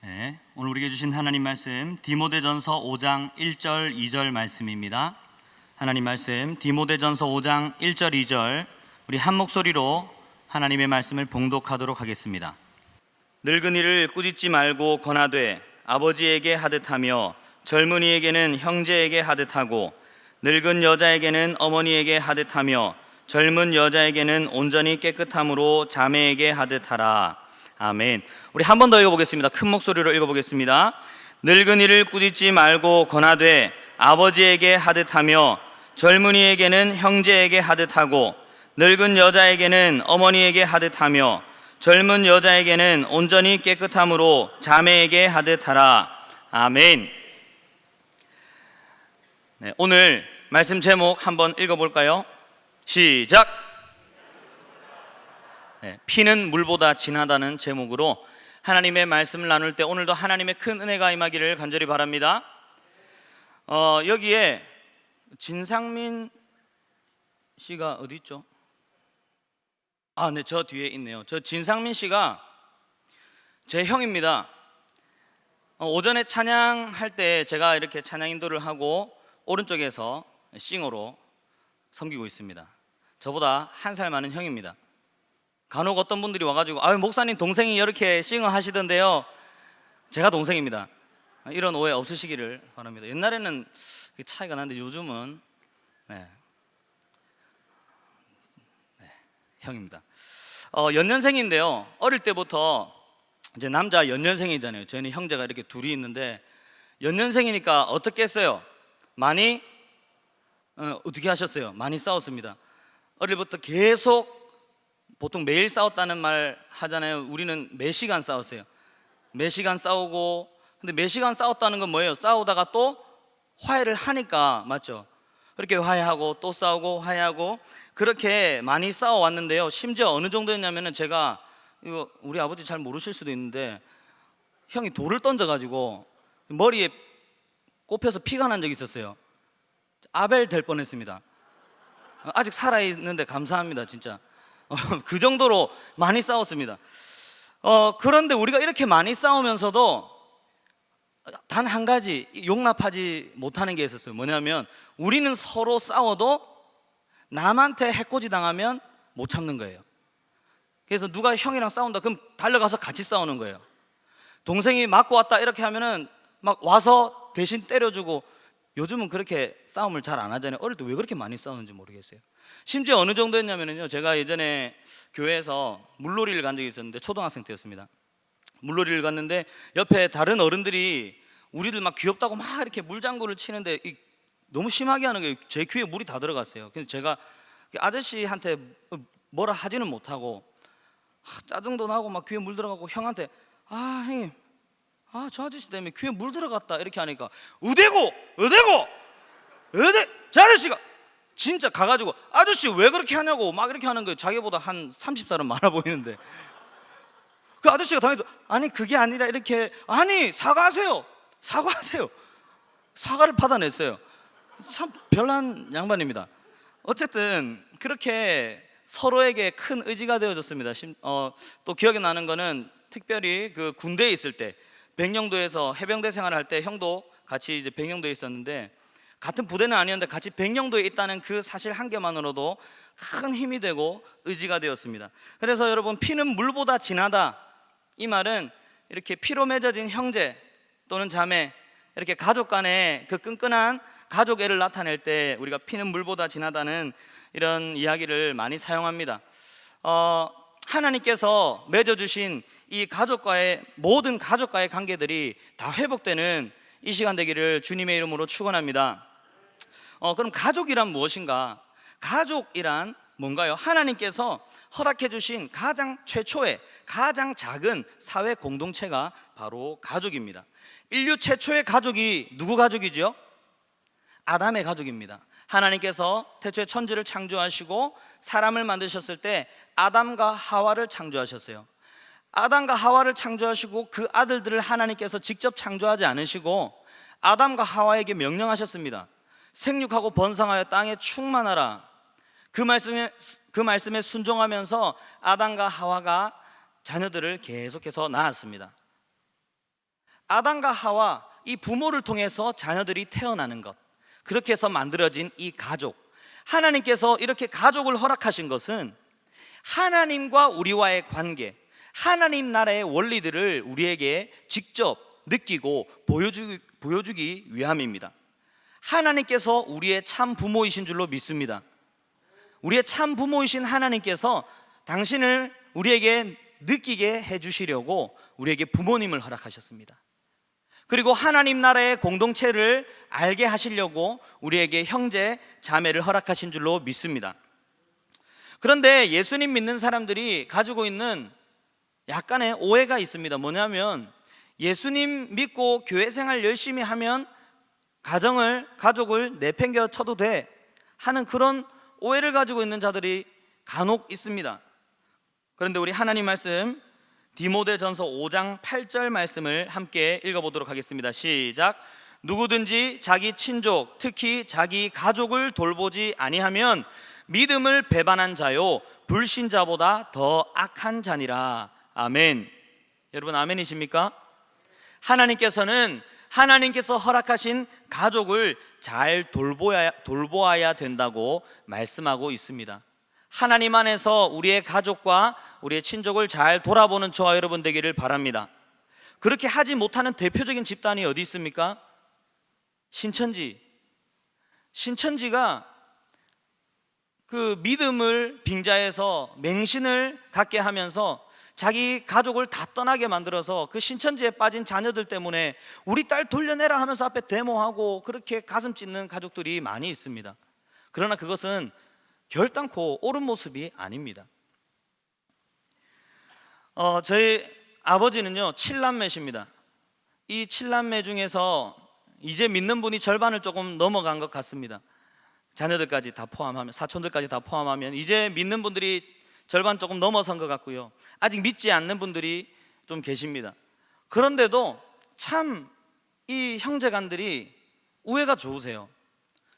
네, 오늘 우리에게 주신 하나님 말씀 디모데전서 5장 1절 2절 말씀입니다. 하나님 말씀 디모데전서 5장 1절 2절 우리 한 목소리로 하나님의 말씀을 봉독하도록 하겠습니다. 늙은이를 꾸짖지 말고 권하되 아버지에게 하듯하며 젊은이에게는 형제에게 하듯하고 늙은 여자에게는 어머니에게 하듯하며 젊은 여자에게는 온전히 깨끗함으로 자매에게 하듯하라. 아멘. 우리 한 번 더 읽어보겠습니다. 큰 목소리로 읽어보겠습니다. 늙은이를 꾸짖지 말고 권하되 아버지에게 하듯하며 젊은이에게는 형제에게 하듯하고 늙은 여자에게는 어머니에게 하듯하며 젊은 여자에게는 온전히 깨끗함으로 자매에게 하듯하라. 아멘. 네, 오늘 말씀 제목 한번 읽어볼까요? 시작! 네, 피는 물보다 진하다는 제목으로 하나님의 말씀을 나눌 때 오늘도 하나님의 큰 은혜가 임하기를 간절히 바랍니다. 여기에 진상민 씨가 어디 있죠? 네, 저 뒤에 있네요. 저 진상민 씨가 제 형입니다. 오전에 찬양할 때 제가 이렇게 찬양 인도를 하고 오른쪽에서 싱어로 섬기고 있습니다. 저보다 한 살 많은 형입니다. 간혹 어떤 분들이 와가지고 목사님 동생이 이렇게 싱어 하시던데요. 제가 동생입니다. 이런 오해 없으시기를 바랍니다. 옛날에는 차이가 나는데 요즘은 형입니다. 연년생인데요. 어릴 때부터 이제 남자 연년생이잖아요. 저희는 형제가 이렇게 둘이 있는데 연년생이니까 어떻게 했어요? 많이 어떻게 하셨어요? 많이 싸웠습니다. 어릴 때부터 계속 보통 매일 싸웠다는 말 하잖아요. 우리는 매 시간 싸웠어요. 매 시간 싸우고, 근데 매 시간 싸웠다는 건 뭐예요? 싸우다가 또 화해를 하니까, 맞죠? 그렇게 화해하고 또 싸우고 화해하고 그렇게 많이 싸워왔는데요. 심지어 어느 정도였냐면은 제가 이거 우리 아버지 잘 모르실 수도 있는데 형이 돌을 던져가지고 머리에 꼽혀서 피가 난 적이 있었어요. 아벨 될 뻔했습니다. 아직 살아있는데 감사합니다, 진짜. 그 정도로 많이 싸웠습니다. 그런데 우리가 이렇게 많이 싸우면서도 단 한 가지 용납하지 못하는 게 있었어요. 뭐냐면 우리는 서로 싸워도 남한테 해코지 당하면 못 참는 거예요. 그래서 누가 형이랑 싸운다 그럼 달려가서 같이 싸우는 거예요. 동생이 맞고 왔다 이렇게 하면은 막 와서 대신 때려주고. 요즘은 그렇게 싸움을 잘 안 하잖아요. 어릴 때 왜 그렇게 많이 싸우는지 모르겠어요. 심지어 어느 정도였냐면요, 제가 예전에 교회에서 물놀이를 간 적이 있었는데 초등학생 때였습니다. 물놀이를 갔는데 옆에 다른 어른들이 우리들 막 귀엽다고 막 이렇게 물장구를 치는데 너무 심하게 하는 거예요. 제 귀에 물이 다 들어갔어요. 그래서 제가 아저씨한테 뭐라 하지는 못하고 짜증도 나고 막 귀에 물 들어가고 형한테 형님 저 아저씨 때문에 귀에 물 들어갔다 이렇게 하니까 어디고 저 아저씨가 진짜 가가지고 아저씨 왜 그렇게 하냐고 막 이렇게 하는 거예요. 자기보다 한 30살은 많아 보이는데 그 아저씨가 당해서 아니 그게 아니라 이렇게 사과하세요. 사과를 받아냈어요. 참 별난 양반입니다. 어쨌든 그렇게 서로에게 큰 의지가 되어졌습니다. 또 기억이 나는 거는 특별히 그 군대에 있을 때 백령도에서 해병대 생활을 할 때 형도 같이 이제 백령도에 있었는데 같은 부대는 아니었는데 같이 백령도에 있다는 그 사실 한 개만으로도 큰 힘이 되고 의지가 되었습니다. 그래서 여러분, 피는 물보다 진하다, 이 말은 이렇게 피로 맺어진 형제 또는 자매, 이렇게 가족 간의 그 끈끈한 가족애를 나타낼 때 우리가 피는 물보다 진하다는 이런 이야기를 많이 사용합니다. 하나님께서 맺어주신 이 모든 가족과의 관계들이 다 회복되는 이 시간 되기를 주님의 이름으로 축원합니다. 그럼 가족이란 무엇인가? 가족이란 뭔가요? 하나님께서 허락해 주신 가장 최초의 가장 작은 사회 공동체가 바로 가족입니다. 인류 최초의 가족이 누구 가족이죠? 아담의 가족입니다. 하나님께서 태초에 천지를 창조하시고 사람을 만드셨을 때 아담과 하와를 창조하셨어요. 아담과 하와를 창조하시고 그 아들들을 하나님께서 직접 창조하지 않으시고 아담과 하와에게 명령하셨습니다. 생육하고 번성하여 땅에 충만하라. 그 말씀에 순종하면서 아담과 하와가 자녀들을 계속해서 낳았습니다. 아담과 하와 이 부모를 통해서 자녀들이 태어나는 것, 그렇게 해서 만들어진 이 가족, 하나님께서 이렇게 가족을 허락하신 것은 하나님과 우리와의 관계, 하나님 나라의 원리들을 우리에게 직접 느끼고 보여주기 위함입니다. 하나님께서 우리의 참 부모이신 줄로 믿습니다. 우리의 참 부모이신 하나님께서 당신을 우리에게 느끼게 해주시려고 우리에게 부모님을 허락하셨습니다. 그리고 하나님 나라의 공동체를 알게 하시려고 우리에게 형제, 자매를 허락하신 줄로 믿습니다. 그런데 예수님 믿는 사람들이 가지고 있는 약간의 오해가 있습니다. 뭐냐면 예수님 믿고 교회 생활 열심히 하면 가족을 내팽겨 쳐도 돼 하는 그런 오해를 가지고 있는 자들이 간혹 있습니다. 그런데 우리 하나님 말씀 디모데전서 5장 8절 말씀을 함께 읽어보도록 하겠습니다. 시작. 누구든지 자기 친족, 특히 자기 가족을 돌보지 아니하면 믿음을 배반한 자요 불신자보다 더 악한 자니라. 아멘. 여러분 아멘이십니까? 하나님께서 허락하신 가족을 잘 돌보아야 된다고 말씀하고 있습니다. 하나님 안에서 우리의 가족과 우리의 친족을 잘 돌아보는 저와 여러분 되기를 바랍니다. 그렇게 하지 못하는 대표적인 집단이 어디 있습니까? 신천지가 그 믿음을 빙자해서 맹신을 갖게 하면서 자기 가족을 다 떠나게 만들어서 그 신천지에 빠진 자녀들 때문에 우리 딸 돌려내라 하면서 앞에 데모하고 그렇게 가슴 찢는 가족들이 많이 있습니다. 그러나 그것은 결단코 옳은 모습이 아닙니다. 저희 아버지는요 7남매십니다. 이 7남매 중에서 이제 믿는 분이 절반을 조금 넘어간 것 같습니다. 자녀들까지 다 포함하면, 사촌들까지 다 포함하면 이제 믿는 분들이 절반 조금 넘어선 것 같고요, 아직 믿지 않는 분들이 좀 계십니다. 그런데도 참 이 형제간들이 우애가 좋으세요.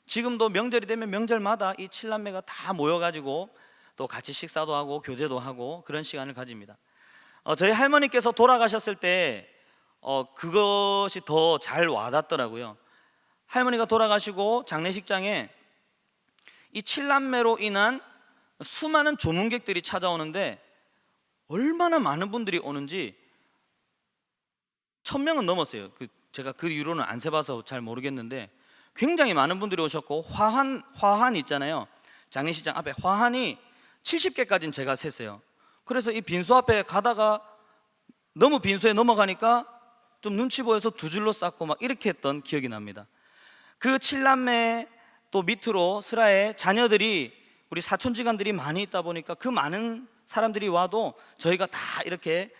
지금도 명절이 되면 명절마다 이 7남매가 다 모여가지고 또 같이 식사도 하고 교제도 하고 그런 시간을 가집니다. 저희 할머니께서 돌아가셨을 때 그것이 더 잘 와닿더라고요. 할머니가 돌아가시고 장례식장에 이 7남매로 인한 수많은 조문객들이 찾아오는데 얼마나 많은 분들이 오는지 1000명은 넘었어요. 제가 그 이후로는 안 세봐서 잘 모르겠는데 굉장히 많은 분들이 오셨고, 화환 있잖아요. 장례식장 앞에 화환이 70개까지는 제가 셌어요. 그래서 이 빈소 앞에 가다가 너무 빈소에 넘어가니까 좀 눈치 보여서 두 줄로 쌓고 막 이렇게 했던 기억이 납니다. 그 7남매 또 밑으로 슬하에 자녀들이, 우리 사촌지간들이 많이 있다 보니까 그 많은 사람들이 와도 저희가 다 이렇게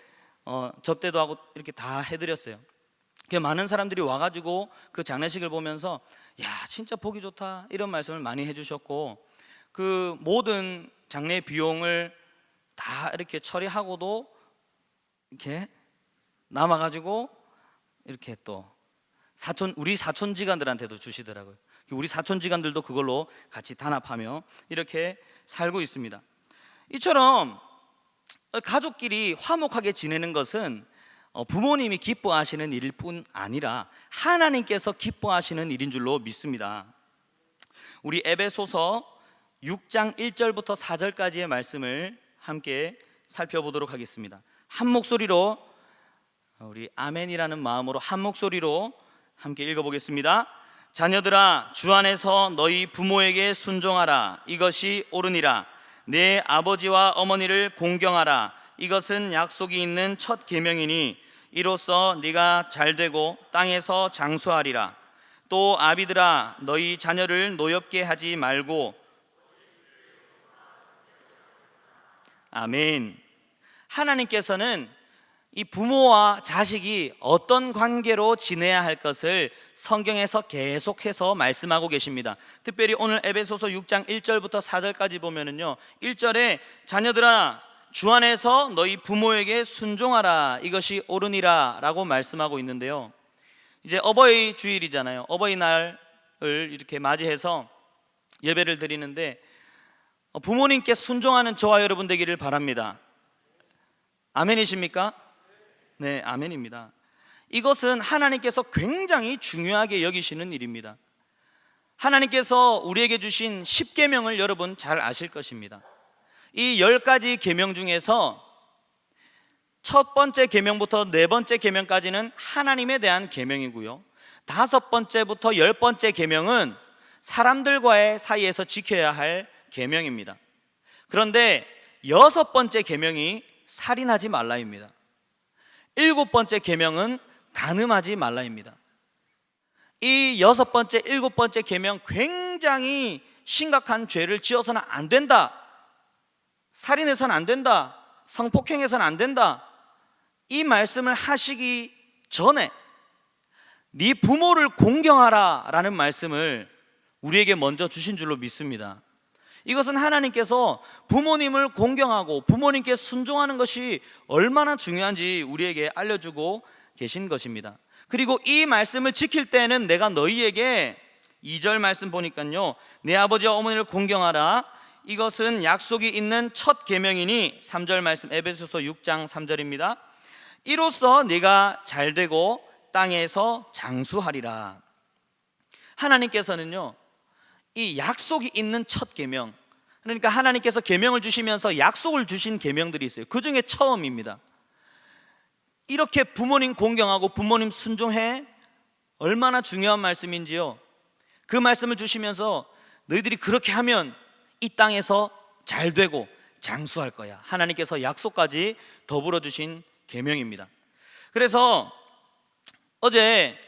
접대도 하고 이렇게 다 해드렸어요. 많은 사람들이 와가지고 그 장례식을 보면서 야 진짜 보기 좋다 이런 말씀을 많이 해주셨고, 그 모든 장례 비용을 다 이렇게 처리하고도 이렇게 남아가지고 이렇게 또 우리 사촌지간들한테도 주시더라고요. 우리 사촌지간들도 그걸로 같이 단합하며 이렇게 살고 있습니다. 이처럼 가족끼리 화목하게 지내는 것은 부모님이 기뻐하시는 일일 뿐 아니라 하나님께서 기뻐하시는 일인 줄로 믿습니다. 우리 에베소서 6장 1절부터 4절까지의 말씀을 함께 살펴보도록 하겠습니다. 한 목소리로, 우리 아멘이라는 마음으로 한 목소리로 함께 읽어보겠습니다. 자녀들아, 주 안에서 너희 부모에게 순종하라. 이것이 옳으니라. 내 아버지와 어머니를 공경하라. 이것은 약속이 있는 첫 계명이니 이로써 네가 잘되고 땅에서 장수하리라. 또 아비들아, 너희 자녀를 노엽게 하지 말고. 아멘. 하나님께서는 이 부모와 자식이 어떤 관계로 지내야 할 것을 성경에서 계속해서 말씀하고 계십니다. 특별히 오늘 에베소서 6장 1절부터 4절까지 보면은요, 1절에 자녀들아 주 안에서 너희 부모에게 순종하라. 이것이 옳으니라 라고 말씀하고 있는데요, 이제 어버이 주일이잖아요. 어버이날을 이렇게 맞이해서 예배를 드리는데 부모님께 순종하는 저와 여러분 되기를 바랍니다. 아멘이십니까? 네, 아멘입니다. 이것은 하나님께서 굉장히 중요하게 여기시는 일입니다. 하나님께서 우리에게 주신 10계명을 여러분 잘 아실 것입니다. 이 10가지 계명 중에서 첫 번째 계명부터 네 번째 계명까지는 하나님에 대한 계명이고요, 다섯 번째부터 열 번째 계명은 사람들과의 사이에서 지켜야 할 계명입니다. 그런데 여섯 번째 계명이 살인하지 말라입니다. 일곱 번째 계명은 간음하지 말라입니다. 이 여섯 번째, 일곱 번째 계명, 굉장히 심각한 죄를 지어서는 안 된다, 살인해서는 안 된다, 성폭행해서는 안 된다, 이 말씀을 하시기 전에 네 부모를 공경하라 라는 말씀을 우리에게 먼저 주신 줄로 믿습니다. 이것은 하나님께서 부모님을 공경하고 부모님께 순종하는 것이 얼마나 중요한지 우리에게 알려주고 계신 것입니다. 그리고 이 말씀을 지킬 때는 내가 너희에게 2절 말씀 보니까요, 내 아버지와 어머니를 공경하라, 이것은 약속이 있는 첫 계명이니 3절 말씀, 에베소서 6장 3절입니다. 이로써 네가 잘되고 땅에서 장수하리라. 하나님께서는요, 이 약속이 있는 첫 계명, 그러니까 하나님께서 계명을 주시면서 약속을 주신 계명들이 있어요. 그 중에 처음입니다. 이렇게 부모님 공경하고 부모님 순종해, 얼마나 중요한 말씀인지요. 그 말씀을 주시면서 너희들이 그렇게 하면 이 땅에서 잘되고 장수할 거야, 하나님께서 약속까지 더불어 주신 계명입니다. 그래서 어제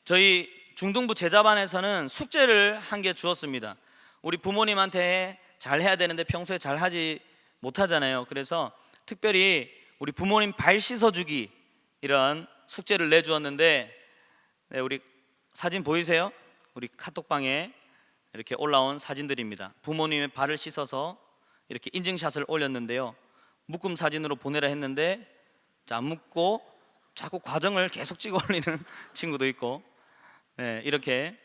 저희 중등부 제자반에서는 숙제를 한 개 주었습니다. 우리 부모님한테 잘 해야 되는데 평소에 잘 하지 못하잖아요. 그래서 특별히 우리 부모님 발 씻어주기, 이런 숙제를 내주었는데, 네, 우리 사진 보이세요? 우리 카톡방에 이렇게 올라온 사진들입니다. 부모님의 발을 씻어서 이렇게 인증샷을 올렸는데요, 묶음 사진으로 보내라 했는데 안 묶고 자꾸 과정을 계속 찍어 올리는 친구도 있고, 네, 이렇게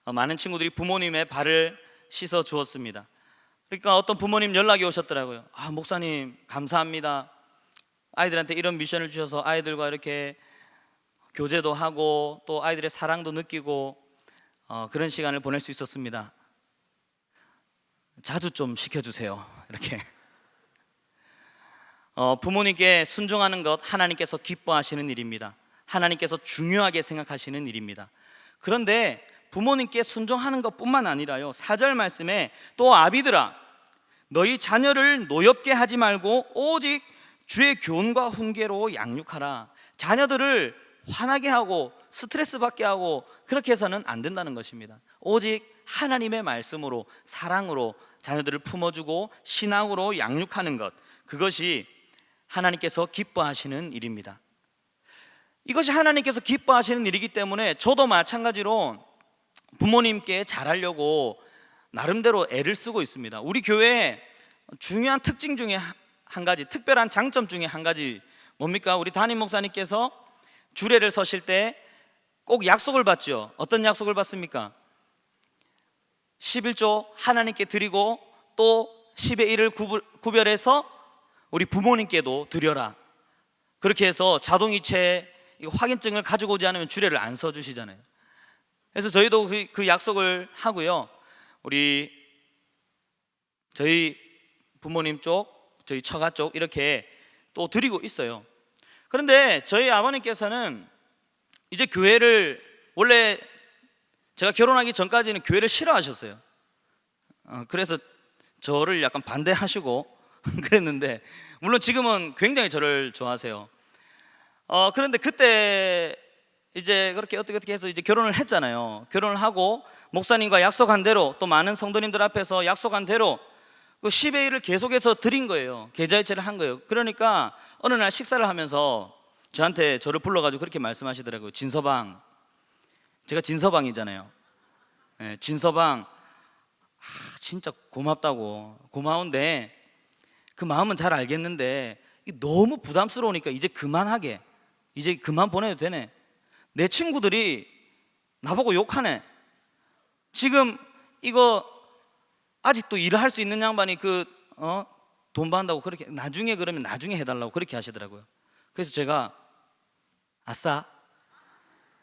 많은 친구들이 부모님의 발을 씻어 주었습니다. 그러니까 어떤 부모님 연락이 오셨더라고요. 목사님 감사합니다, 아이들한테 이런 미션을 주셔서 아이들과 이렇게 교제도 하고 또 아이들의 사랑도 느끼고 그런 시간을 보낼 수 있었습니다. 자주 좀 시켜주세요. 이렇게 부모님께 순종하는 것, 하나님께서 기뻐하시는 일입니다. 하나님께서 중요하게 생각하시는 일입니다. 그런데 부모님께 순종하는 것뿐만 아니라요, 4절 말씀에 또 아비들아 너희 자녀를 노엽게 하지 말고 오직 주의 교훈과 훈계로 양육하라. 자녀들을 화나게 하고 스트레스 받게 하고 그렇게 해서는 안 된다는 것입니다. 오직 하나님의 말씀으로, 사랑으로 자녀들을 품어주고 신앙으로 양육하는 것, 그것이 하나님께서 기뻐하시는 일입니다. 이것이 하나님께서 기뻐하시는 일이기 때문에 저도 마찬가지로 부모님께 잘하려고 나름대로 애를 쓰고 있습니다. 우리 교회의 중요한 특징 중에 한 가지, 특별한 장점 중에 한 가지 뭡니까? 우리 담임 목사님께서 주례를 서실 때 꼭 약속을 받죠. 어떤 약속을 받습니까? 11조 하나님께 드리고 또 10의 1을 구별해서 우리 부모님께도 드려라. 그렇게 해서 자동이체 확인증을 가지고 오지 않으면 주례를 안 서주시잖아요. 그래서 저희도 그 약속을 하고요, 저희 부모님 쪽, 저희 처가 쪽 이렇게 또 드리고 있어요. 그런데 저희 아버님께서는 이제 교회를, 원래 제가 결혼하기 전까지는 교회를 싫어하셨어요. 그래서 저를 약간 반대하시고 그랬는데, 물론 지금은 굉장히 저를 좋아하세요. 그런데 그때 이제 그렇게 어떻게 해서 이제 결혼을 했잖아요. 결혼을 하고 목사님과 약속한 대로, 또 많은 성도님들 앞에서 약속한 대로 그 10의 1을 계속해서 드린 거예요. 계좌이체를 한 거예요. 그러니까 어느 날 식사를 하면서 저를 불러가지고 그렇게 말씀하시더라고요. 진서방, 제가 진서방이잖아요. 네, 진서방, 진짜 고맙다고, 고마운데 그 마음은 잘 알겠는데 너무 부담스러우니까 이제 그만하게, 이제 그만 보내도 되네. 내 친구들이 나보고 욕하네. 지금 이거 아직도 일을 할 수 있는 양반이 돈 받는다고 그렇게, 그러면 나중에 해달라고 그렇게 하시더라고요. 그래서 제가 아싸,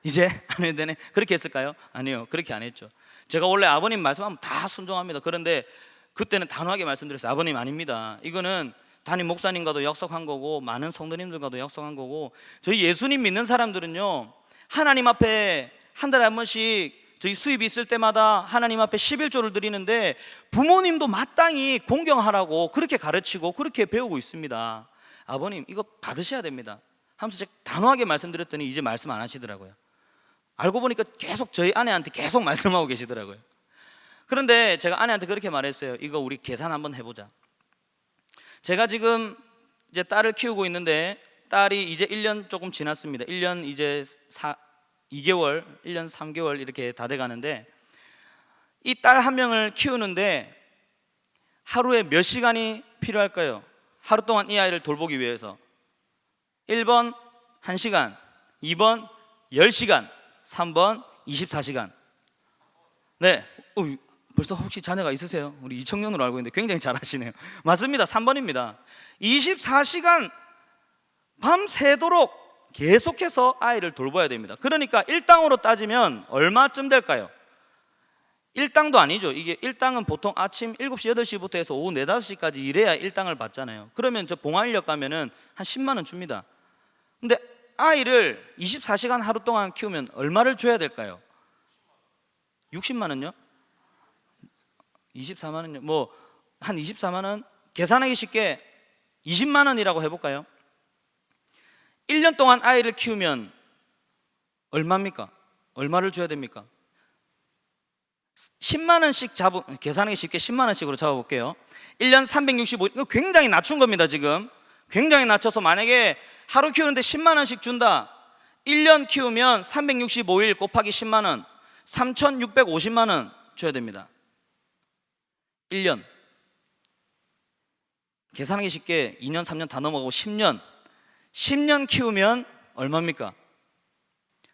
이제 안 해도 되네. 그렇게 했을까요? 아니요, 그렇게 안 했죠. 제가 원래 아버님 말씀하면 다 순종합니다. 그런데 그때는 단호하게 말씀드렸어요. 아버님, 아닙니다. 이거는 담임 목사님과도 약속한 거고 많은 성도님들과도 약속한 거고, 저희 예수님 믿는 사람들은요, 하나님 앞에 한 달에 한 번씩 저희 수입이 있을 때마다 하나님 앞에 11조를 드리는데, 부모님도 마땅히 공경하라고 그렇게 가르치고 그렇게 배우고 있습니다. 아버님, 이거 받으셔야 됩니다 하면서 제가 단호하게 말씀드렸더니 이제 말씀 안 하시더라고요. 알고 보니까 계속 저희 아내한테 계속 말씀하고 계시더라고요. 그런데 제가 아내한테 그렇게 말했어요. 이거 우리 계산 한번 해보자. 제가 지금 이제 딸을 키우고 있는데, 딸이 이제 1년 조금 지났습니다. 1년 이제 2개월, 1년 3개월 이렇게 다 돼가는데, 이 딸 한 명을 키우는데 하루에 몇 시간이 필요할까요? 하루 동안 이 아이를 돌보기 위해서 1번 1시간, 2번 10시간, 3번 24시간. 네, 벌써 혹시 자녀가 있으세요? 우리 이청년으로 알고 있는데 굉장히 잘하시네요. 맞습니다, 3번입니다 24시간 밤새도록 계속해서 아이를 돌봐야 됩니다. 그러니까 일당으로 따지면 얼마쯤 될까요? 일당도 아니죠. 이게 일당은 보통 아침 7시, 8시부터 해서 오후 4, 5시까지 일해야 일당을 받잖아요. 그러면 저 봉화인력 가면은 한 10만 원 줍니다. 근데 아이를 24시간 하루 동안 키우면 얼마를 줘야 될까요? 60만 원요? 24만 원요? 뭐 한 24만 원? 계산하기 쉽게 20만 원이라고 해볼까요? 1년 동안 아이를 키우면 얼마입니까? 얼마를 줘야 됩니까? 10만 원씩 계산하기 쉽게 10만 원씩으로 잡아볼게요. 1년 365, 이거 굉장히 낮춘 겁니다. 지금 굉장히 낮춰서 만약에 하루 키우는데 10만 원씩 준다, 1년 키우면 365일 곱하기 10만 원, 3,650만 원 줘야 됩니다. 1년. 계산하기 쉽게 2년, 3년 다 넘어가고 10년 키우면 얼마입니까?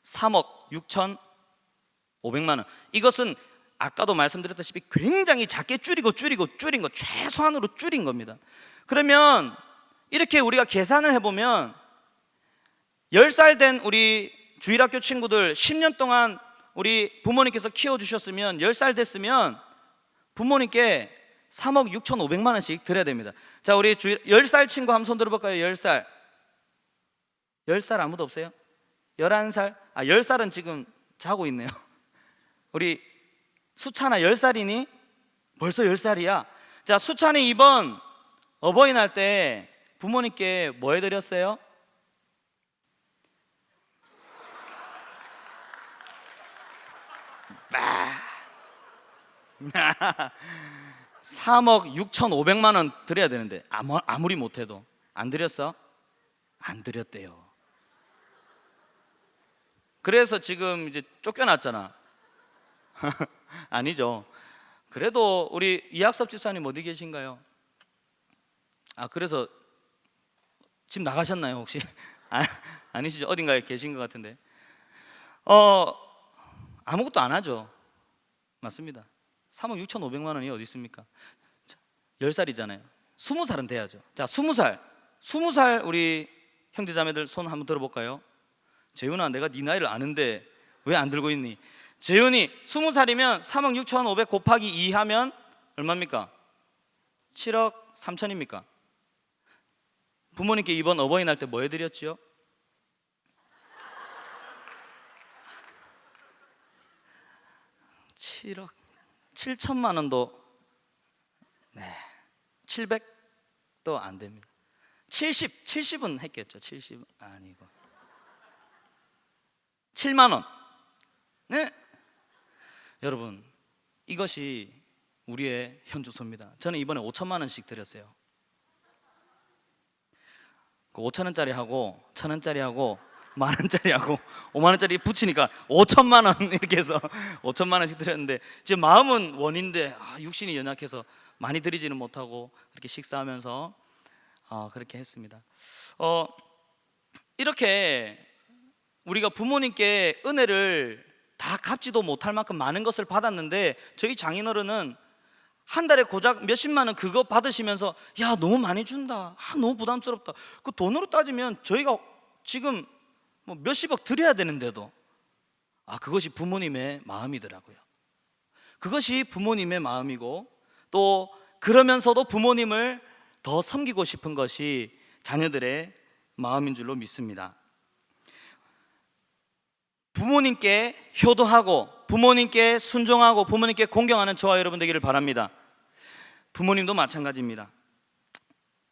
3억 6,500만 원. 이것은 아까도 말씀드렸다시피 굉장히 작게 줄인 거, 최소한으로 줄인 겁니다. 그러면 이렇게 우리가 계산을 해보면 10살 된 우리 주일학교 친구들 10년 동안 우리 부모님께서 키워주셨으면 10살 됐으면 부모님께 3억 6,500만 원씩 드려야 됩니다. 자, 우리 10살 친구 한번 손 들어볼까요? 10살. 10살 아무도 없어요? 11살? 10살은 지금 자고 있네요. 우리 수찬아 10살이니? 벌써 10살이야. 자, 수찬이 이번 어버이날 때 부모님께 뭐 해드렸어요? 빠 3억 6,500만 원 드려야 되는데 아무리 못해도 안 드렸어? 안 드렸대요. 그래서 지금 이제 쫓겨났잖아. 아니죠. 그래도 우리 이학섭 집사님 어디 계신가요? 그래서 지금 나가셨나요 혹시? 아니시죠? 어딘가에 계신 것 같은데. 아무것도 안 하죠. 맞습니다. 3억 6,500만 원이 어디 있습니까? 10살이잖아요 20살은 돼야죠. 자, 20살 우리 형제자매들 손 한번 들어볼까요? 재윤아, 내가 네 나이를 아는데 왜 안 들고 있니? 재윤이 20살이면 3억 6,500 곱하기 2 하면 얼마입니까? 7억 3천입니까? 부모님께 이번 어버이날 때 뭐 해드렸지요? (7억 7천만 원도) 네, 700도 안 됩니다. 70은 했겠죠. 70은 아니고 7만 원. 네, 여러분, 이것이 우리의 현주소입니다. 저는 이번에 5천만 원씩 드렸어요. 그 5천 원짜리 하고 1천 원짜리 하고 만 원짜리 하고 5만 원짜리 붙이니까 5천만 원 이렇게 해서 5천만 원씩 드렸는데, 지금 마음은 원인데 육신이 연약해서 많이 드리지는 못하고 이렇게 식사하면서 그렇게 했습니다. 이렇게 우리가 부모님께 은혜를 다 갚지도 못할 만큼 많은 것을 받았는데, 저희 장인어른은 한 달에 고작 몇십만 원 그거 받으시면서 야, 너무 많이 준다, 너무 부담스럽다. 그 돈으로 따지면 저희가 지금 뭐 몇십억 드려야 되는데도 그것이 부모님의 마음이더라고요. 그것이 부모님의 마음이고, 또 그러면서도 부모님을 더 섬기고 싶은 것이 자녀들의 마음인 줄로 믿습니다. 부모님께 효도하고 부모님께 순종하고 부모님께 공경하는 저와 여러분 되기를 바랍니다. 부모님도 마찬가지입니다.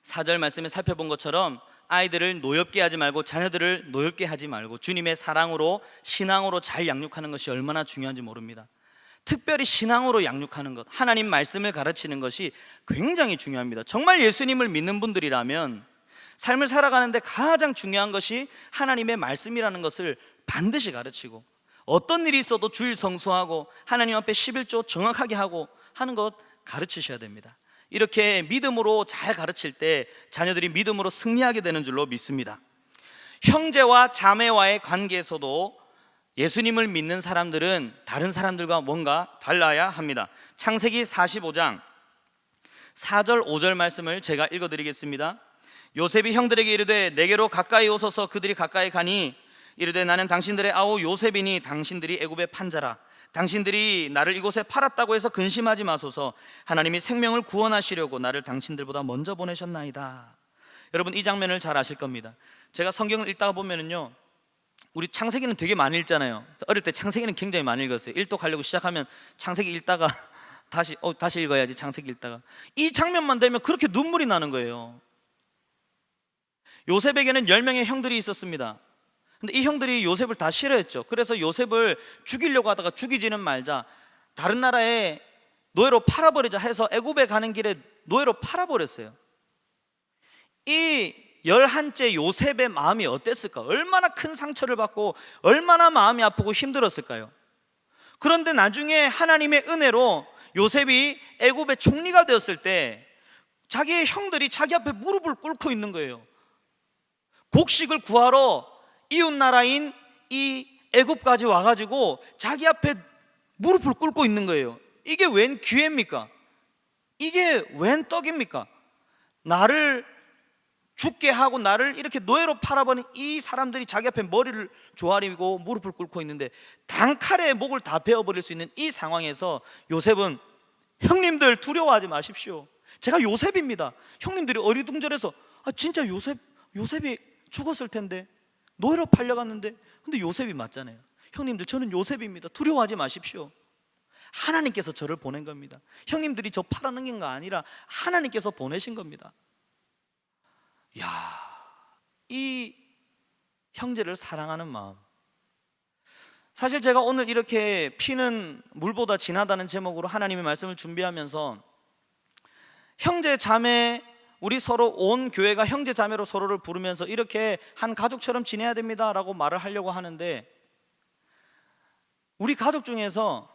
4절 말씀에 살펴본 것처럼 아이들을 노엽게 하지 말고, 자녀들을 노엽게 하지 말고 주님의 사랑으로, 신앙으로 잘 양육하는 것이 얼마나 중요한지 모릅니다. 특별히 신앙으로 양육하는 것, 하나님 말씀을 가르치는 것이 굉장히 중요합니다. 정말 예수님을 믿는 분들이라면 삶을 살아가는데 가장 중요한 것이 하나님의 말씀이라는 것을 반드시 가르치고, 어떤 일이 있어도 주일 성수하고 하나님 앞에 11조 정확하게 하고 하는 것 가르치셔야 됩니다. 이렇게 믿음으로 잘 가르칠 때 자녀들이 믿음으로 승리하게 되는 줄로 믿습니다. 형제와 자매와의 관계에서도 예수님을 믿는 사람들은 다른 사람들과 뭔가 달라야 합니다. 창세기 45장 4절 5절 말씀을 제가 읽어드리겠습니다. 요셉이 형들에게 이르되 내게로 가까이 오소서. 그들이 가까이 가니 이르되 나는 당신들의 아우 요셉이니 당신들이 애굽의 판자라. 당신들이 나를 이곳에 팔았다고 해서 근심하지 마소서. 하나님이 생명을 구원하시려고 나를 당신들보다 먼저 보내셨나이다. 여러분, 이 장면을 잘 아실 겁니다. 제가 성경을 읽다가 보면은요, 우리 창세기는 되게 많이 읽잖아요. 어릴 때 창세기는 굉장히 많이 읽었어요. 일독하려고 시작하면 창세기 읽다가 다시 읽어야지. 창세기 읽다가 이 장면만 되면 그렇게 눈물이 나는 거예요. 요셉에게는 10명의 형들이 있었습니다. 근데 이 형들이 요셉을 다 싫어했죠. 그래서 요셉을 죽이려고 하다가 죽이지는 말자, 다른 나라에 노예로 팔아버리자 해서 애굽에 가는 길에 노예로 팔아버렸어요. 이 11째 요셉의 마음이 어땠을까? 얼마나 큰 상처를 받고 얼마나 마음이 아프고 힘들었을까요? 그런데 나중에 하나님의 은혜로 요셉이 애굽의 총리가 되었을 때 자기의 형들이 자기 앞에 무릎을 꿇고 있는 거예요. 곡식을 구하러 이웃 나라인 이 애굽까지 와가지고 자기 앞에 무릎을 꿇고 있는 거예요. 이게 웬 기회입니까? 이게 웬 떡입니까? 나를 죽게 하고 나를 이렇게 노예로 팔아버린 이 사람들이 자기 앞에 머리를 조아리고 무릎을 꿇고 있는데 단칼에 목을 다 베어버릴 수 있는 이 상황에서 요셉은, 형님들 두려워하지 마십시오, 제가 요셉입니다. 형님들이 어리둥절해서 진짜 요셉이 죽었을 텐데, 노예로 팔려갔는데, 근데 요셉이 맞잖아요. 형님들, 저는 요셉입니다. 두려워하지 마십시오. 하나님께서 저를 보낸 겁니다. 형님들이 저 팔아넘긴 거 아니라 하나님께서 보내신 겁니다. 야, 이 형제를 사랑하는 마음. 사실 제가 오늘 이렇게 피는 물보다 진하다는 제목으로 하나님의 말씀을 준비하면서 형제 자매, 우리 서로 온 교회가 형제 자매로 서로를 부르면서 이렇게 한 가족처럼 지내야 됩니다 라고 말을 하려고 하는데, 우리 가족 중에서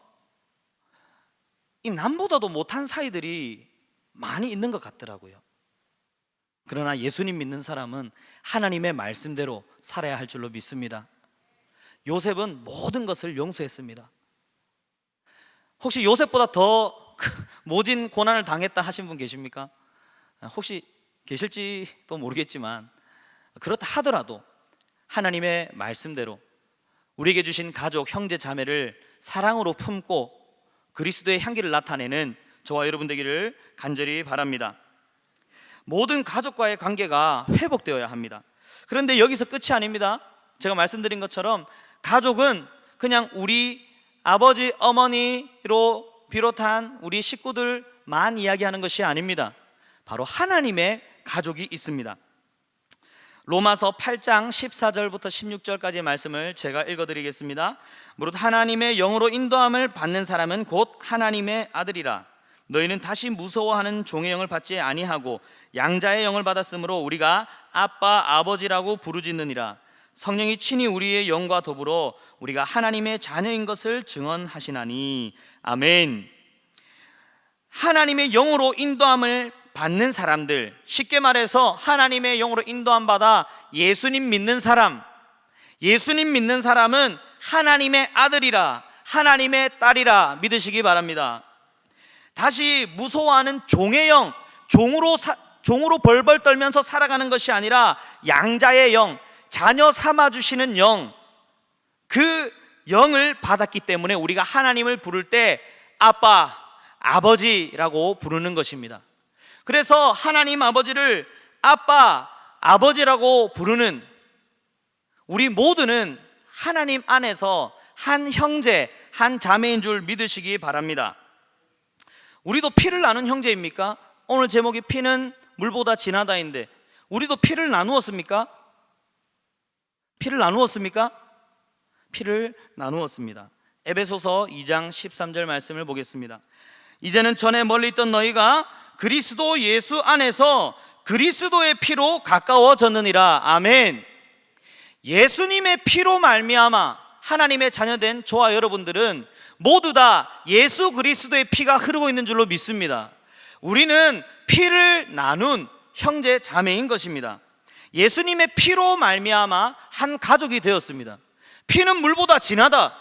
이 남보다도 못한 사이들이 많이 있는 것 같더라고요. 그러나 예수님 믿는 사람은 하나님의 말씀대로 살아야 할 줄로 믿습니다. 요셉은 모든 것을 용서했습니다. 혹시 요셉보다 더 모진 고난을 당했다 하신 분 계십니까? 혹시 계실지도 모르겠지만, 그렇다 하더라도 하나님의 말씀대로 우리에게 주신 가족, 형제, 자매를 사랑으로 품고 그리스도의 향기를 나타내는 저와 여러분 되기를 간절히 바랍니다. 모든 가족과의 관계가 회복되어야 합니다. 그런데 여기서 끝이 아닙니다. 제가 말씀드린 것처럼 가족은 그냥 우리 아버지, 어머니로 비롯한 우리 식구들만 이야기하는 것이 아닙니다. 바로 하나님의 가족이 있습니다. 로마서 8장 14절부터 16절까지의 말씀을 제가 읽어드리겠습니다. 무릇 하나님의 영으로 인도함을 받는 사람은 곧 하나님의 아들이라. 너희는 다시 무서워하는 종의 영을 받지 아니하고 양자의 영을 받았으므로 우리가 아빠, 아버지라고 부르짖느니라. 성령이 친히 우리의 영과 더불어 우리가 하나님의 자녀인 것을 증언하시나니. 아멘. 하나님의 영으로 인도함을 받는 사람들, 쉽게 말해서 하나님의 영으로 인도함 받아 예수님 믿는 사람, 예수님 믿는 사람은 하나님의 아들이라, 하나님의 딸이라 믿으시기 바랍니다. 다시 무서워하는 종의 영, 종으로 벌벌 떨면서 살아가는 것이 아니라 양자의 영, 자녀 삼아주시는 영, 그 영을 받았기 때문에 우리가 하나님을 부를 때 아빠, 아버지라고 부르는 것입니다. 그래서 하나님 아버지를 아빠, 아버지라고 부르는 우리 모두는 하나님 안에서 한 형제, 한 자매인 줄 믿으시기 바랍니다. 우리도 피를 나눈 형제입니까? 오늘 제목이 피는 물보다 진하다인데 우리도 피를 나누었습니까? 피를 나누었습니까? 피를 나누었습니다. 에베소서 2장 13절 말씀을 보겠습니다. 이제는 전에 멀리 있던 너희가 그리스도 예수 안에서 그리스도의 피로 가까워졌느니라. 아멘. 예수님의 피로 말미암아 하나님의 자녀된 저와 여러분들은 모두 다 예수 그리스도의 피가 흐르고 있는 줄로 믿습니다. 우리는 피를 나눈 형제 자매인 것입니다. 예수님의 피로 말미암아 한 가족이 되었습니다. 피는 물보다 진하다.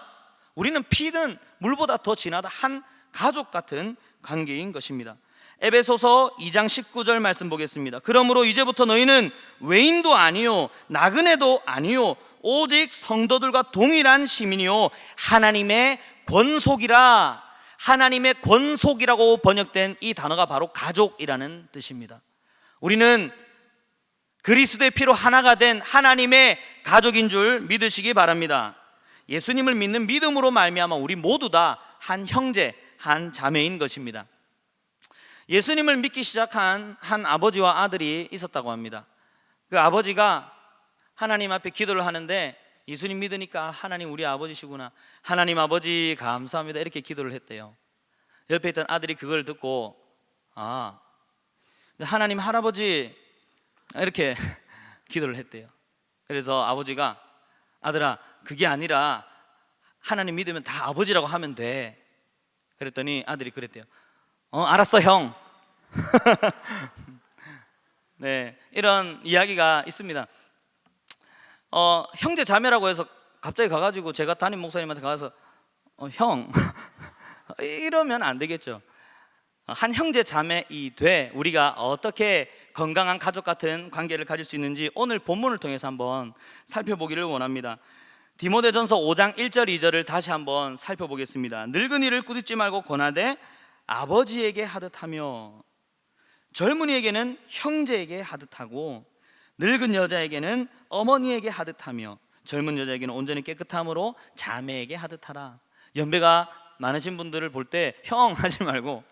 우리는 피는 물보다 더 진하다. 한 가족 같은 관계인 것입니다. 에베소서 2장 19절 말씀 보겠습니다. 그러므로 이제부터 너희는 외인도 아니요 나그네도 아니요 오직 성도들과 동일한 시민이요 하나님의 권속이라. 하나님의 권속이라고 번역된 이 단어가 바로 가족이라는 뜻입니다. 우리는 그리스도의 피로 하나가 된 하나님의 가족인 줄 믿으시기 바랍니다. 예수님을 믿는 믿음으로 말미암아 우리 모두 다 한 형제, 한 자매인 것입니다. 예수님을 믿기 시작한 한 아버지와 아들이 있었다고 합니다. 그 아버지가 하나님 앞에 기도를 하는데 예수님 믿으니까 하나님 우리 아버지시구나, 하나님 아버지 감사합니다, 이렇게 기도를 했대요. 옆에 있던 아들이 그걸 듣고 하나님 할아버지 이렇게 기도를 했대요. 그래서 아버지가 아들아 그게 아니라 하나님 믿으면 다 아버지라고 하면 돼. 그랬더니 아들이 그랬대요. 알았어 형. 네, 이런 이야기가 있습니다. 형제 자매라고 해서 갑자기 가가지고 제가 담임 목사님한테 가서 형 이러면 안 되겠죠. 한 형제 자매이 돼 우리가 어떻게 건강한 가족 같은 관계를 가질 수 있는지 오늘 본문을 통해서 한번 살펴보기를 원합니다. 디모데전서 5장 1절 2절을 다시 한번 살펴보겠습니다. 늙은이를 꾸짖지 말고 권하되 아버지에게 하듯하며 젊은이에게는 형제에게 하듯하고 늙은 여자에게는 어머니에게 하듯하며 젊은 여자에게는 온전히 깨끗함으로 자매에게 하듯하라. 연배가 많으신 분들을 볼 때 형 하지 말고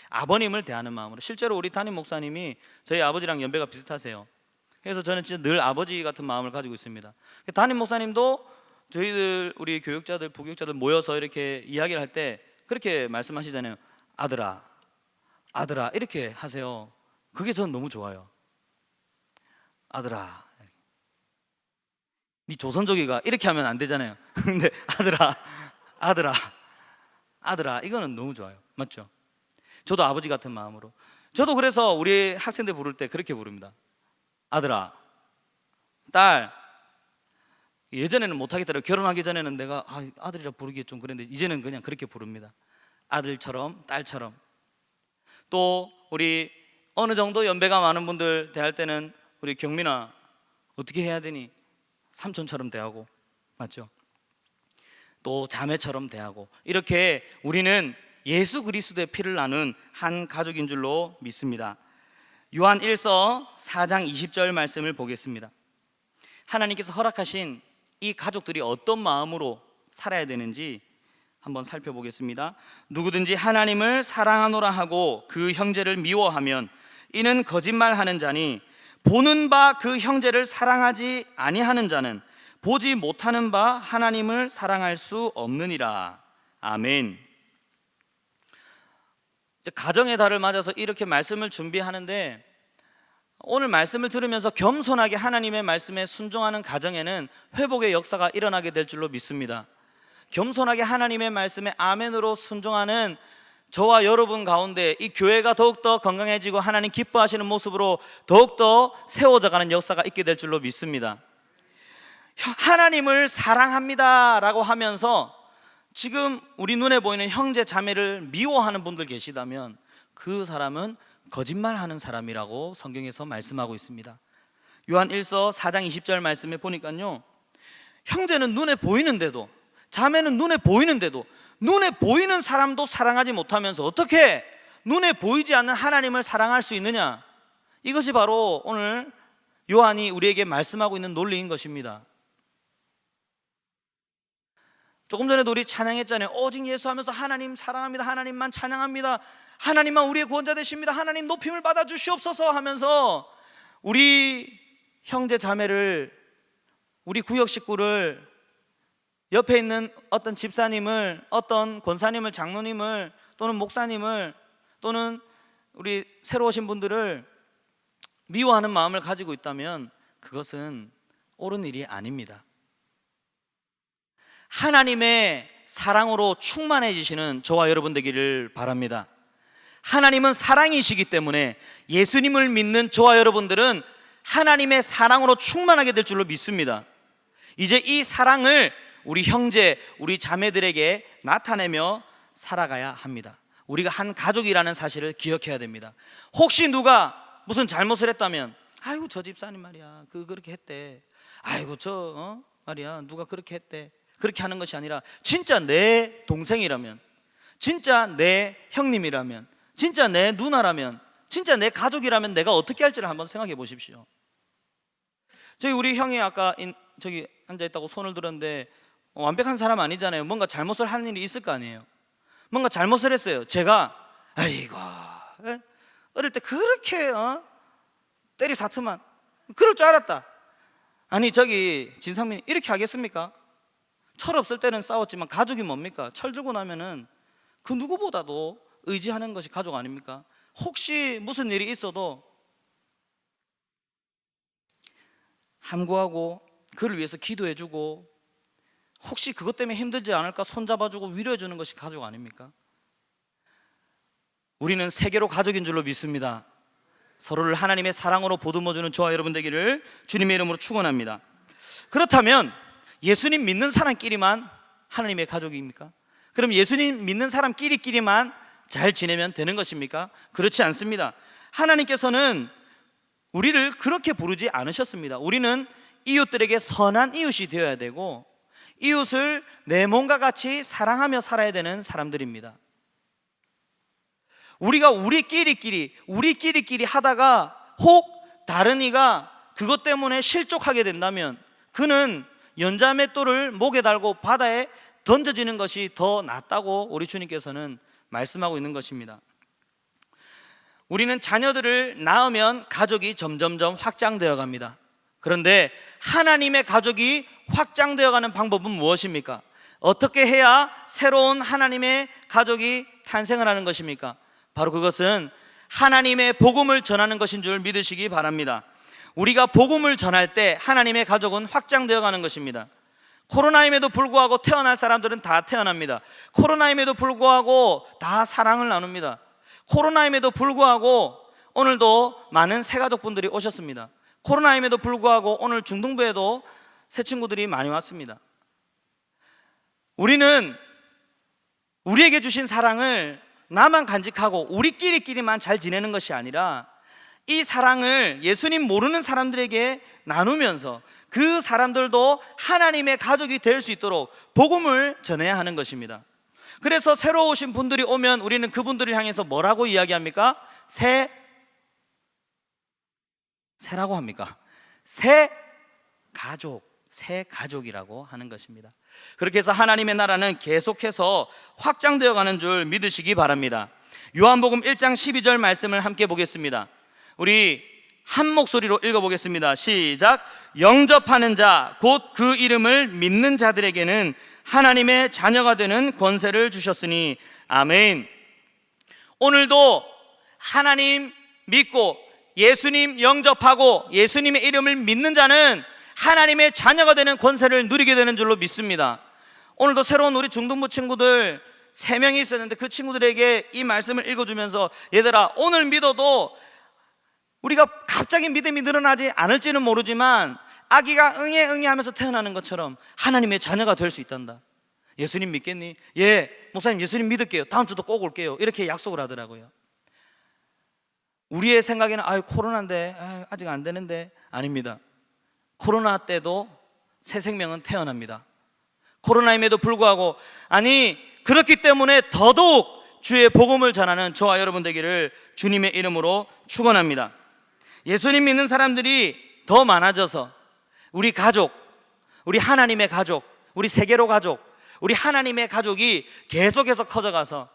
아버님을 대하는 마음으로. 실제로 우리 담임 목사님이 저희 아버지랑 연배가 비슷하세요. 그래서 저는 진짜 늘 아버지 같은 마음을 가지고 있습니다. 담임 목사님도 저희들 우리 교육자들 부교육자들 모여서 이렇게 이야기를 할 때 그렇게 말씀하시잖아요. 아들아 아들아 이렇게 하세요. 그게 저는 너무 좋아요. 아들아, 네 조선족이가 이렇게 하면 안 되잖아요. 근데 아들아 아들아 아들아 이거는 너무 좋아요. 맞죠? 저도 아버지 같은 마음으로. 저도 그래서 우리 학생들 부를 때 그렇게 부릅니다. 아들아, 딸. 예전에는 못하겠더라고요. 결혼하기 전에는 내가 아들이라 부르기 좀 그랬는데 이제는 그냥 그렇게 부릅니다. 아들처럼 딸처럼. 또 우리 어느 정도 연배가 많은 분들 대할 때는 우리 경민아 어떻게 해야 되니? 삼촌처럼 대하고. 맞죠? 또 자매처럼 대하고. 이렇게 우리는 예수 그리스도의 피를 나눈 한 가족인 줄로 믿습니다. 요한 1서 4장 20절 말씀을 보겠습니다. 하나님께서 허락하신 이 가족들이 어떤 마음으로 살아야 되는지 한번 살펴보겠습니다. 누구든지 하나님을 사랑하노라 하고 그 형제를 미워하면 이는 거짓말하는 자니 보는 바 그 형제를 사랑하지 아니하는 자는 보지 못하는 바 하나님을 사랑할 수 없느니라. 아멘. 가정의 달을 맞아서 이렇게 말씀을 준비하는데 오늘 말씀을 들으면서 겸손하게 하나님의 말씀에 순종하는 가정에는 회복의 역사가 일어나게 될 줄로 믿습니다. 겸손하게 하나님의 말씀에 아멘으로 순종하는 저와 여러분 가운데 이 교회가 더욱더 건강해지고 하나님 기뻐하시는 모습으로 더욱더 세워져가는 역사가 있게 될 줄로 믿습니다. 하나님을 사랑합니다 라고 하면서 지금 우리 눈에 보이는 형제 자매를 미워하는 분들 계시다면 그 사람은 거짓말하는 사람이라고 성경에서 말씀하고 있습니다. 요한 1서 4장 20절 말씀에 보니까요, 형제는 눈에 보이는데도 자매는 눈에 보이는데도, 눈에 보이는 사람도 사랑하지 못하면서 어떻게 눈에 보이지 않는 하나님을 사랑할 수 있느냐? 이것이 바로 오늘 요한이 우리에게 말씀하고 있는 논리인 것입니다. 조금 전에도 우리 찬양했잖아요. 오직 예수 하면서 하나님 사랑합니다, 하나님만 찬양합니다, 하나님만 우리의 구원자 되십니다, 하나님 높임을 받아 주시옵소서 하면서 우리 형제 자매를, 우리 구역 식구를, 옆에 있는 어떤 집사님을, 어떤 권사님을, 장로님을, 또는 목사님을, 또는 우리 새로 오신 분들을 미워하는 마음을 가지고 있다면 그것은 옳은 일이 아닙니다. 하나님의 사랑으로 충만해지시는 저와 여러분 되기를 바랍니다. 하나님은 사랑이시기 때문에 예수님을 믿는 저와 여러분들은 하나님의 사랑으로 충만하게 될 줄로 믿습니다. 이제 이 사랑을 우리 형제, 우리 자매들에게 나타내며 살아가야 합니다. 우리가 한 가족이라는 사실을 기억해야 됩니다. 혹시 누가 무슨 잘못을 했다면, 아이고 저 집사님 말이야 그렇게 했대, 아이고 말이야 누가 그렇게 했대, 그렇게 하는 것이 아니라 진짜 내 동생이라면, 진짜 내 형님이라면, 진짜 내 누나라면, 진짜 내 가족이라면 내가 어떻게 할지를 한번 생각해 보십시오. 저기 우리 형이 아까 저기 앉아있다고 손을 들었는데 완벽한 사람 아니잖아요. 뭔가 잘못을 한 일이 있을 거 아니에요. 뭔가 잘못을 했어요. 제가 아이고 어릴 때 그렇게 때리 사트만 그럴 줄 알았다. 아니 저기 진상민이 이렇게 하겠습니까? 철 없을 때는 싸웠지만 가족이 뭡니까? 철 들고 나면은 그 누구보다도 의지하는 것이 가족 아닙니까? 혹시 무슨 일이 있어도 함구하고 그를 위해서 기도해주고, 혹시 그것 때문에 힘들지 않을까 손잡아주고 위로해주는 것이 가족 아닙니까? 우리는 세계로 가족인 줄로 믿습니다. 서로를 하나님의 사랑으로 보듬어주는 저와 여러분 되기를 주님의 이름으로 축원합니다. 그렇다면 예수님 믿는 사람끼리만 하나님의 가족입니까? 그럼 예수님 믿는 사람끼리만 잘 지내면 되는 것입니까? 그렇지 않습니다. 하나님께서는 우리를 그렇게 부르지 않으셨습니다. 우리는 이웃들에게 선한 이웃이 되어야 되고, 이웃을 내 몸과 같이 사랑하며 살아야 되는 사람들입니다. 우리가 우리끼리 하다가 혹 다른 이가 그것 때문에 실족하게 된다면 그는 연자맷돌을 목에 달고 바다에 던져지는 것이 더 낫다고 우리 주님께서는 말씀하고 있는 것입니다. 우리는 자녀들을 낳으면 가족이 점점점 확장되어 갑니다. 그런데 하나님의 가족이 확장되어 가는 방법은 무엇입니까? 어떻게 해야 새로운 하나님의 가족이 탄생을 하는 것입니까? 바로 그것은 하나님의 복음을 전하는 것인 줄 믿으시기 바랍니다. 우리가 복음을 전할 때 하나님의 가족은 확장되어 가는 것입니다. 코로나임에도 불구하고 태어날 사람들은 다 태어납니다. 코로나임에도 불구하고 다 사랑을 나눕니다. 코로나임에도 불구하고 오늘도 많은 새가족분들이 오셨습니다. 코로나임에도 불구하고 오늘 중등부에도 새 친구들이 많이 왔습니다. 우리는 우리에게 주신 사랑을 나만 간직하고 우리끼리만 잘 지내는 것이 아니라 이 사랑을 예수님 모르는 사람들에게 나누면서 그 사람들도 하나님의 가족이 될 수 있도록 복음을 전해야 하는 것입니다. 그래서 새로 오신 분들이 오면 우리는 그분들을 향해서 뭐라고 이야기합니까? 새라고 합니까? 새 가족이라고 하는 것입니다. 그렇게 해서 하나님의 나라는 계속해서 확장되어 가는 줄 믿으시기 바랍니다. 요한복음 1장 12절 말씀을 함께 보겠습니다. 우리 한 목소리로 읽어보겠습니다. 시작. 영접하는 자 곧 그 이름을 믿는 자들에게는 하나님의 자녀가 되는 권세를 주셨으니 아멘. 오늘도 하나님 믿고 예수님 영접하고 예수님의 이름을 믿는 자는 하나님의 자녀가 되는 권세를 누리게 되는 줄로 믿습니다. 오늘도 새로운 우리 중등부 친구들 3명이 있었는데 그 친구들에게 이 말씀을 읽어주면서 얘들아, 오늘 믿어도 우리가 갑자기 믿음이 늘어나지 않을지는 모르지만 아기가 응애 하면서 태어나는 것처럼 하나님의 자녀가 될 수 있단다. 예수님 믿겠니? 예, 목사님 예수님 믿을게요. 다음 주도 꼭 올게요. 이렇게 약속을 하더라고요. 우리의 생각에는 코로나인데 아직 안 되는데, 아닙니다. 코로나 때도 새 생명은 태어납니다. 코로나임에도 불구하고, 아니 그렇기 때문에 더더욱 주의 복음을 전하는 저와 여러분 되기를 주님의 이름으로 축원합니다. 예수님 믿는 사람들이 더 많아져서 우리 가족, 우리 하나님의 가족, 우리 세계로 가족, 우리 하나님의 가족이 계속해서 커져가서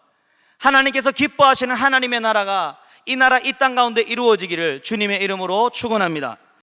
하나님께서 기뻐하시는 하나님의 나라가 이 나라 이 땅 가운데 이루어지기를 주님의 이름으로 축원합니다.